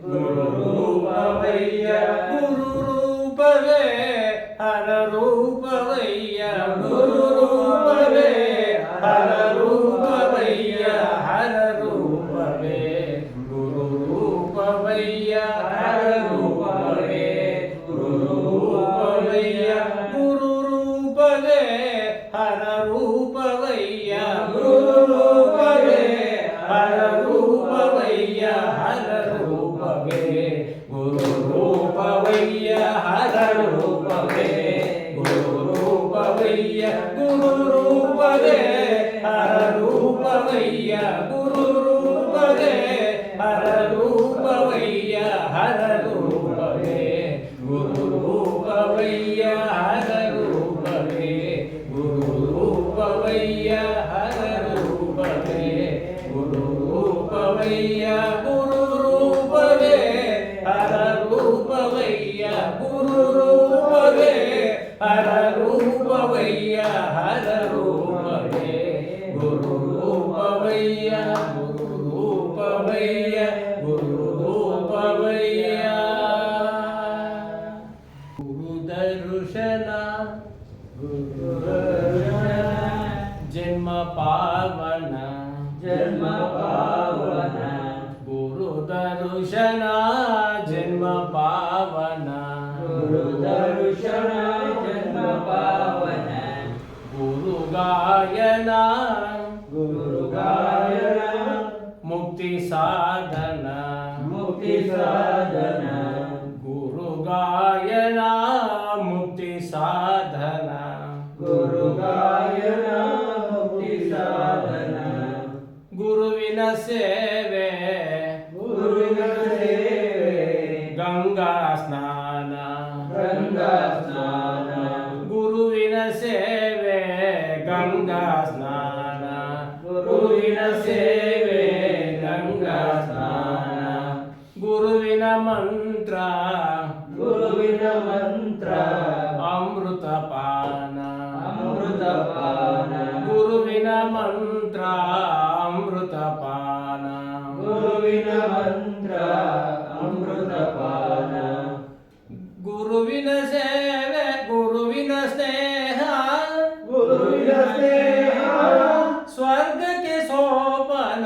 ಗುರು ರೂಪವಯ್ಯ ಗುರು ರೂಪವೇ ಹರ ರೂಪವಯ್ಯ ಗುರು ರೂಪವೇ ಹರ ರೂಪವಯ್ಯ ಹರ ರೂಪವೇ ಗುರು ರೂಪವಯ್ಯ ಹರ ರೂಪವೇ ಗುರು ರೂಪವಯ್ಯ ಗುರು ರೂಪವೇ ಹರ ರೂಪವಯ್ಯ ಗುರು ರೂಪವೇ ಹರ ರೂಪವಯ್ಯ ಹರ ರೂಪವೇ ಗುರು ರೂಪವಯ್ಯ ಹರ ರೂಪವೇ ಗುರು ರೂಪವಯ್ಯ ಗುರು ರೂಪವೇ ಹರ ರೂಪವಯ್ಯ ಗುರು ರೂಪವೇ ಹರ ರೂಪವಯ್ಯ ಹರ ರೂಪವೇ ಗುರು ರೂಪವಯ್ಯ ಹರ ರೂಪವೇ ಗುರು ರೂಪವಯ್ಯ ಹರ ರೂಪವೇ ಗುರು ರೂಪವಯ್ಯ ಗುರು ರೂಪವೇ ಹರ ರೂಪವಯ್ಯ ಗುರು ರೂಪವೇ ಹರ ರೂಪವಯ್ಯ ಹರ ರೂಪವೇ ಗುರು ರೂಪವಯ್ಯ ಗುರು ರೂಪವಯ್ಯ ಗುರು ರೂಪವಯ್ಯ ಗುರು ದರ್ಶನ ಗುರು ದರ್ಶನ ಜನ್ಮ ಪಾವನ ಜನ್ಮ ಪಾವನ ಗುರು ದರ್ಶನ ಜನ್ಮ ಪಾವನ ಗುರು ದರ್ಶನ ಜನ್ಮ ಪಾವನ ಗುರು ಗಾಯನ ಗುರು ಗಾಯನ ಮುಕ್ತಿ ಸಾಧನ ಮುಕ್ತಿ ಸಾಧನ ಗುರು ಗಾಯನ ಮುಕ್ತಿ ಸಾಧನ ಗುರು ಗಾಯನ ಮುಕ್ತಿ ಸಾಧನ ಗುರುವಿನ ಸೇವೆ ಗುರುವಿನ ಸೇವೆ ಗಂಗಾ ಸ್ನಾನ ಗಂಗಾ ಸ್ನಾನ ಗುರುವಿನ ಸೇವೆ ಗಂಗಾ ಸ್ನಾನ ಗುರುವಿನ ಸೇವೆ ಗಂಗಾ ಸ್ನಾನ ಗುರುವಿನ ಮಂತ್ರ ಗುರುವಿನ ಮಂತ್ರ ಅಮೃತ ಪಾನ ಅಮೃತ ಪಾನ ಗುರುವಿನ ಮಂತ್ರ ಅಮೃತ ಪಾನ ಗುರುವಿನ ಮಂತ್ರ ಅಮೃತ ಪಾನ ಗುರುವಿನ ಸೇವೆ ಗುರುವಿನ ಸ್ನೇಹ ಗುರುವಿನ ಸ್ನೇಹ ಸ್ವರ್ಗಕ್ಕೆ ಸೋಪನ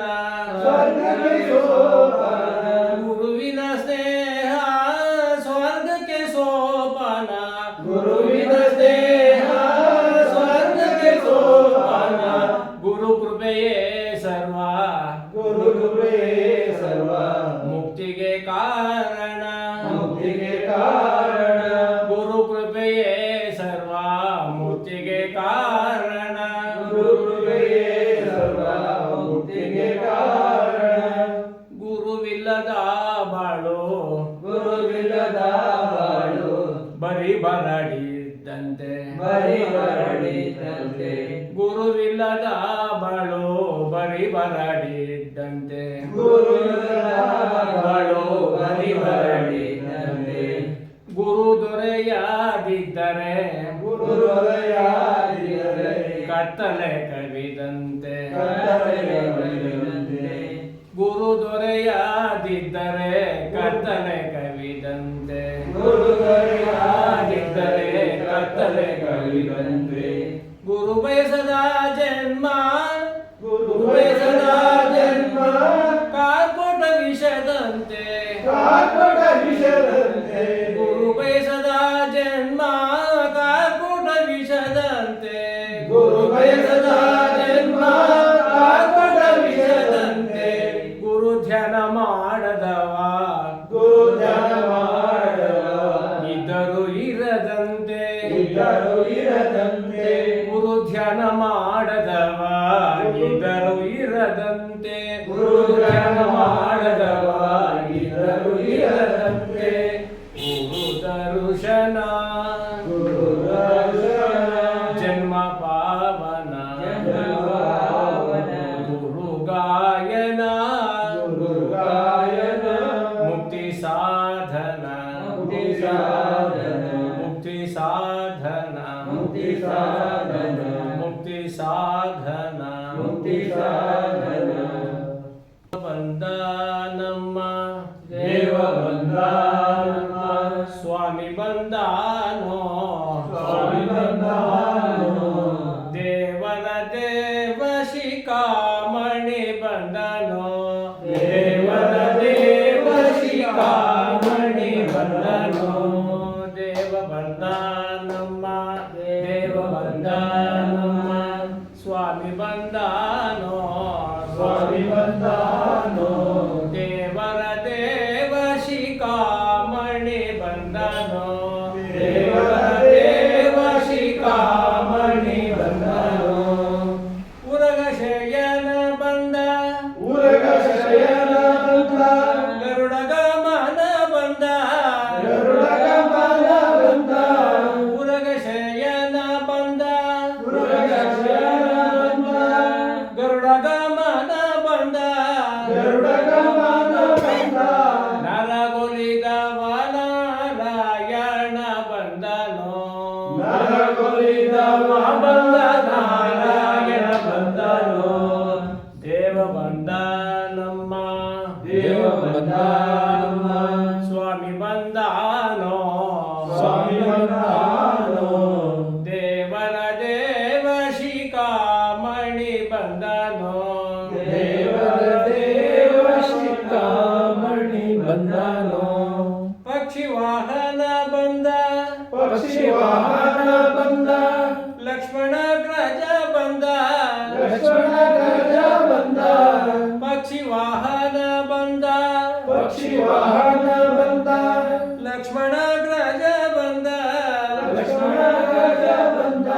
ಸ್ವರ್ಗಕ್ಕೆ ಸೋಪನ ಗುರುವಿನ ಸ್ನೇಹ ಸ್ವರ್ಗಕ್ಕೆ ಸೋಪನ ಗುರುವಿನ ಸ್ನೇಹ ಸ್ವರ್ಗಕ್ಕೆ ಸೋಪನ ಗುರು ಕೃಪೆಯೇ ಸರ್ವ ಗುರು ಕೃಪೆಯೇ ಸರ್ವ ಮುಕ್ತಿಗೆ ಕಾರಣ ಮುಕ್ತಿಗೆ ಕಾರಣ ಗುರು ಕೃಪೆಯೇ ಸರ್ವ ಮುಕ್ತಿಗೆ ಕಾರಣ ಗುರು ಕೃಪೆಯೇ ಸರ್ವ ಮುಕ್ತಿಗೆ ಕಾರಣ ಗುರುವಿಲ್ಲದ ಬಾಳು ಗುರುವಿಲ್ಲದ ಬಾಳು ಬರಿ ಬರಡಿದ್ದಂತೆ ಬರಿ ಬರಡಿದ್ದಂತೆ ಗುರುವಿಲ್ಲದ ಬಾಳು ಬರಿ ಬರಡಿದ್ದಂತೆ ಗುರುವಿಲ್ಲದ ಬಾಳು ಬರಿ ಬರಡಿದ್ದಂತೆ ಗುರು ದೊರೆಯಾದಿದ್ದರೆ ಗುರು ದೊರೆಯಾದಿದ್ದರೆ ಕತ್ತಲೆ ಕವಿದಂತೆ ಕತ್ತಲೆ ಕವಿದಂತೆ ಗುರು ದೊರೆಯಾದಿದ್ದರೆ ಕತ್ತಲೆ ಕವಿದಂತೆ ಗುರು ದೊರೆಯಾದಿದ್ದರೆ ಕತ್ತಲೆ ಕವಿದಂತೆ ಗುರು ಬಯಸದ ಜನ್ಮ ಗುರು ಬಯಸದ ಜನ್ಮ ಕಾರ್ಕೋಟ ವಿಷದಂತೆ ಕಾರ್ಕೋಟ ವಿಷದಂತೆ ಗುರು ಬಯಸದ ಜನ್ಮ ಕಾರ್ಕೋಟ ವಿಷದಂತೆ ಗುರು ಬಯಸದ ಜನ್ಮ ಕಾರ್ಕೋಟ ವಿಷದಂತೆ ಗುರು ಧ್ಯಾನ ಮಾಡದವ ಗುರು ಧ್ಯಾನ ಮಾಡದವ ಇದ್ದರು ಇರದಂತೆ ಇದ್ದರು ಇರದಂತೆ ಗುರು ಧ್ಯಾನ ಮಾಡದವ ಇದ್ದರು ಇರದಂತೆ ಗುರು ಧ್ಯಾನ ಮಾಡದವ ಇದ್ದರು ಇರದಂತೆ ಗುರು ದರ್ಶನ ಗುರು ದರ್ಶನ ಜನ್ಮ ಪಾವನ ಜನ್ಮ ಪಾವನ ಗುರು ಗಾಯನ ಗುರು ಗಾಯನ ಮುಕ್ತಿ ಸಾಧನ ಮುಕ್ತಿ ಸಾಧನ ಮುಕ್ತಿ ಸಾಧನ ಮುಕ್ತಿ ಸಾಧನ ಮುಕ್ತಿ ಸಾಧನ ಮುಕ್ತಿ ಸಾಧನ ಬಂದ ನಮ್ಮ ದೇವ ಬಂದಾನಮ್ಮ ಸ್ವಾಮಿ ಬಂದಾನೋ ಸ್ವಾಮಿ ಬಂದಾನೋ ದೇವರ ದೇವ ಶಿಖಾಮಣಿ ಬಂದನೋ ದೇವರ ದೇವ ಶಿಖಾಮಣಿ ಬಂದನೋ ದೇವ ಬಂದಾನಮ್ಮ ದೇವ ಬಂದಾನಮ್ಮ ಸ್ವಾಮಿ ಬಂದಾನೋ ಸ್ವಾಮಿ ಬಂದಾನೋ ದೇವರ ದೇವ ಶಿಖಾಮಣಿ ಬಂದನೋ ದೇವರ ದೇವ ಶಿಖಾಮಣಿ ಬಂದನೋ ಉರಗ ಶಯನ ಬಂದ ಉರಗ ಶಯನ ಬಂದ ಗರುಡ ಗಮನ ಬಂದ ಗರುಡ ಗಮನ ಬಂದ ಉರಗ ಶಯನ ಬಂದ ಉರಗ ಶಯನ ಬಂದ ಗರುಡ ಗಮನ ಬಂದ ಗರುಡ ಗಮನ ಬಂದ ನರಗೊಲಿದವ ನಾರಾಯಣ ಬಂದನೋ ನರಗೊಲಿದವ ಬಂದ ನಾರಾಯಣ ಬಂದನೋ ದೇವ ಬಂದಾನಮ್ಮ ದೇವ ಬಂದಾನಮ್ಮ ಸ್ವಾಮಿ ಬಂದಾನೋ ಸ್ವಾಮಿ ಬಂದಾನೋ ದೇವರ ದೇವ ಶಿಖಾಮಣಿ ಬಂದನೋ ದೇವರ ದೇವ ಶಿಖಾಮಣಿ ಬಂದನೋ ಪಕ್ಷಿ ವಾಹನ ಬಂದ ಪಕ್ಷಿ ವಾಹನ ಬಂದ ಲಕ್ಷ್ಮಣ ಗ್ರಜ ಬಂದ ಲಕ್ಷ್ಮಣ ಗ್ರಜ ಬಂದ ಪಕ್ಷಿ ವಾಹನ ಬಂದ ಪಕ್ಷಿ ವಾಹನ ಬಂದ ಲಕ್ಷ್ಮಣ ಗ್ರಜ ಬಂದ ಲಕ್ಷ್ಮಣ ಗ್ರಜ ಬಂದ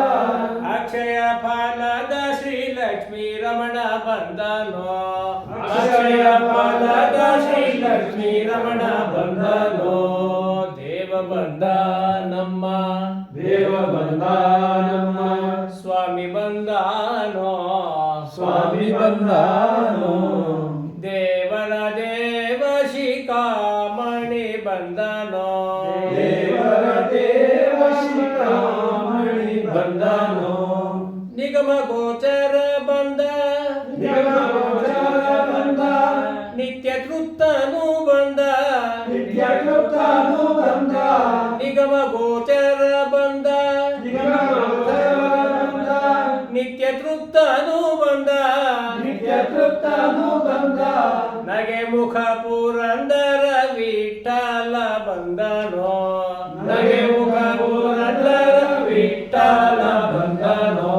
ಅಕ್ಷಯ ಫಲದ ಶ್ರೀ ಲಕ್ಷ್ಮೀ ರಮಣ ಬಂದನೋ ಅಕ್ಷಯ ಫಲದ ಶ್ರೀ ಲಕ್ಷ್ಮೀ ರಮಣ ಬಂದನೋ ದೇವ ಬಂದಾನಮ್ಮ ದೇವ ಬಂದಾನಮ್ಮ ಸ್ವಾಮಿ ಬಂದಾನೋ ಸ್ವಾಮಿ ಬಂದಾನೋ ದೇವರ ದೇವ ಶಿಖಾಮಣಿ ಬಂದನೋ ದೇವರ ದೇವ ಶಿಖಾಮಣಿ ಬಂದನೋ ನಿಗಮ ಗೋಚರ ಬಂದ ನಿಗಮ ಗೋಚರ ಬಂದ ನಿತ್ಯ ತೃಪ್ತನು ಬಂದ ನಿತ್ಯ ತೃಪ್ತನು ಬಂದ ನಿಗಮ ಗೋಚರ ಬಂದ ನಿಗಮ ಗೋಚರ ಬಂದ ನಿತ್ಯ ತೃಪ್ತನು ಬಂದ ನಿತ್ಯ ತೃಪ್ತನು ಬಂದ ನಗೆ ಮುಖ ಪುರಂದರ ವಿಠಲ ಬಂದನೋ ನಗೆ ಮುಖ ಪುರಂದರ ವಿಠಲ ಬಂದನೋ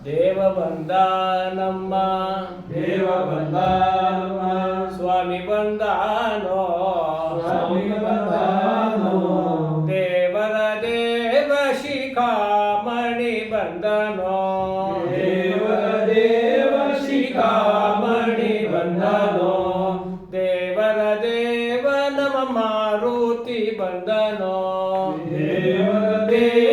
ದೇವ ಬಂದಾನಮ್ಮ ದೇವ ಬಂದಾನಮ್ಮ ಸ್ವಾಮಿ ಬಂದಾನೋ ಸ್ವಾಮಿ ಬಂದಾನೋ ದೇವರ ದೇವ ಶಿಖಾಮಣಿ ಬಂದನೋ ದೇವರ ದೇವ ಶಿಖಾಮಣಿ ಬಂದನೋ ದೇವರ ದೇವ ನಮ ಮಾರುತಿ ಬಂದನೋ ದೇವರ ದೇವ